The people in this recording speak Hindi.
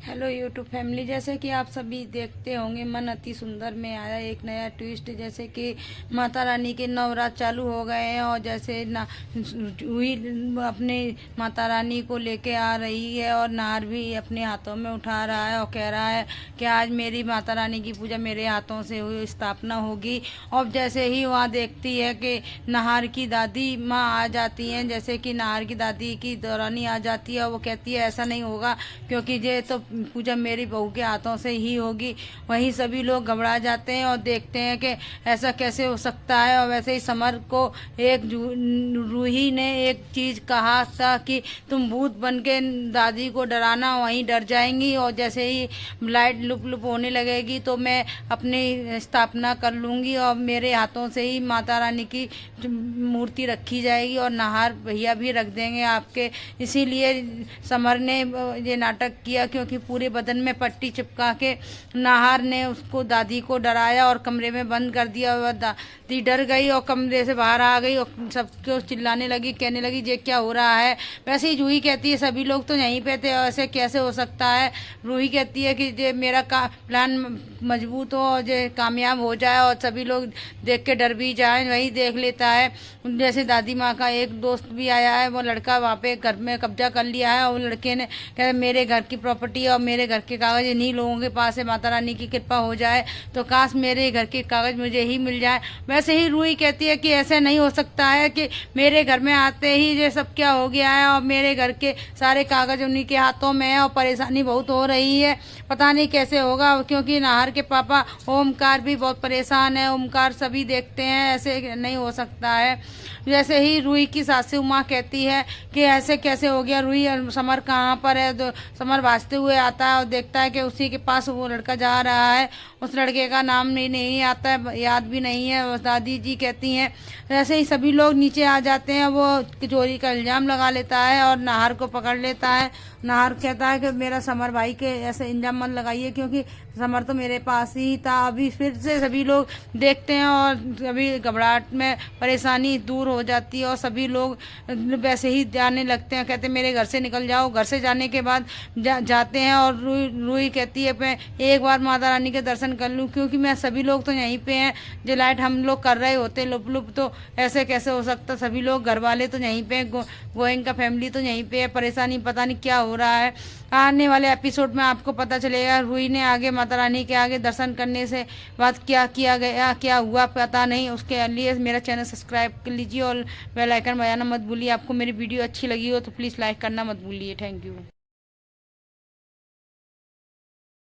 हेलो यूट्यूब फैमिली, जैसे कि आप सभी देखते होंगे मन अति सुंदर में आया एक नया ट्विस्ट। जैसे कि माता रानी के नवरात्र चालू हो गए हैं और जैसे ना हुई अपने माता रानी को लेके आ रही है और नार भी अपने हाथों में उठा रहा है और कह रहा है कि आज मेरी माता रानी की पूजा मेरे हाथों से हुई स्थापना होगी। और जैसे ही वहाँ देखती है कि नाहर की दादी माँ आ जाती हैं, जैसे कि नाहर की दादी की दौरानी आ जाती है और वो कहती है ऐसा नहीं होगा क्योंकि ये तो पूजा मेरी बहू के हाथों से ही होगी। वहीं सभी लोग घबरा जाते हैं और देखते हैं कि ऐसा कैसे हो सकता है। और वैसे ही समर को एक रूही ने एक चीज कहा था कि तुम भूत बन के दादी को डराना, वहीं डर जाएंगी और जैसे ही लाइट लुप लुप होने लगेगी तो मैं अपनी स्थापना कर लूंगी और मेरे हाथों से ही माता रानी की मूर्ति रखी जाएगी और नाहर भैया भी रख देंगे आपके। इसीलिए समर ने ये नाटक किया क्योंकि पूरे बदन में पट्टी चिपका के नाहर ने उसको दादी को डराया और कमरे में बंद कर दिया। और दादी डर गई और कमरे से बाहर आ गई और सबको चिल्लाने लगी, कहने लगी ये क्या हो रहा है। वैसे ही जूही कहती है सभी लोग तो यहीं पे थे, ऐसे कैसे हो सकता है। रूही कहती है कि ये मेरा प्लान मजबूत हो और ये कामयाब हो जाए और सभी लोग देख के डर भी जाए। वही देख लेता है जैसे दादी माँ का एक दोस्त भी आया है, वो लड़का वहाँ पे घर में कब्जा कर लिया है और लड़के ने कहा मेरे घर की प्रॉपर्टी और मेरे घर के कागज इन्हीं लोगों के पास है, माता रानी की कृपा हो जाए तो काश मेरे घर के कागज मुझे ही मिल जाए। वैसे ही रूही कहती है कि ऐसे नहीं हो सकता है कि मेरे घर में आते ही ये सब क्या हो गया है और मेरे घर के सारे कागज उन्हीं के हाथों में है और परेशानी बहुत हो रही है, पता नहीं कैसे होगा। क्योंकि नाहर के पापा ओमकार भी बहुत परेशान है, ओमकार सभी देखते हैं ऐसे नहीं हो सकता है। जैसे ही रूही की सासू माँ कहती है कि ऐसे कैसे हो गया, रूही समर कहाँ पर है। तो समर भागते हुए आता है और देखता है कि उसी के पास वो लड़का जा रहा है। उस लड़के का नाम नहीं आता है, याद भी नहीं है। दादी जी कहती हैं ऐसे ही सभी लोग नीचे आ जाते हैं। वो चोरी का इल्जाम लगा लेता है और नाहर को पकड़ लेता है। नाहर कहता है कि मेरा समर भाई के ऐसे इल्जाम मत लगाइए क्योंकि समर तो मेरे पास ही था। अभी फिर से सभी लोग देखते हैं और सभी घबराहट में परेशानी दूर हो जाती है और सभी लोग वैसे ही जाने लगते हैं, कहते हैं मेरे घर से निकल जाओ। घर से जाने के बाद जाते हैं और रूही कहती है मैं एक बार माता रानी के दर्शन कर लूँ क्योंकि मैं सभी लोग तो यहीं पे हैं, जो लाइट हम लोग कर रहे होते लुप लुप तो ऐसे कैसे हो सकता। सभी लोग घर वाले तो यहीं पे, गोइंग का फैमिली तो यहीं पे है, परेशानी पता नहीं क्या हो रहा है। आने वाले एपिसोड में आपको पता चलेगा रूही ने आगे माता रानी के आगे दर्शन करने से बाद क्या किया गया, क्या हुआ पता नहीं। उसके लिए मेरा चैनल सब्सक्राइब कर लीजिए और बेल आइकन बजाना मत भूलिए। आपको मेरी वीडियो अच्छी लगी हो तो प्लीज़ लाइक करना मत भूलिए। Thank you.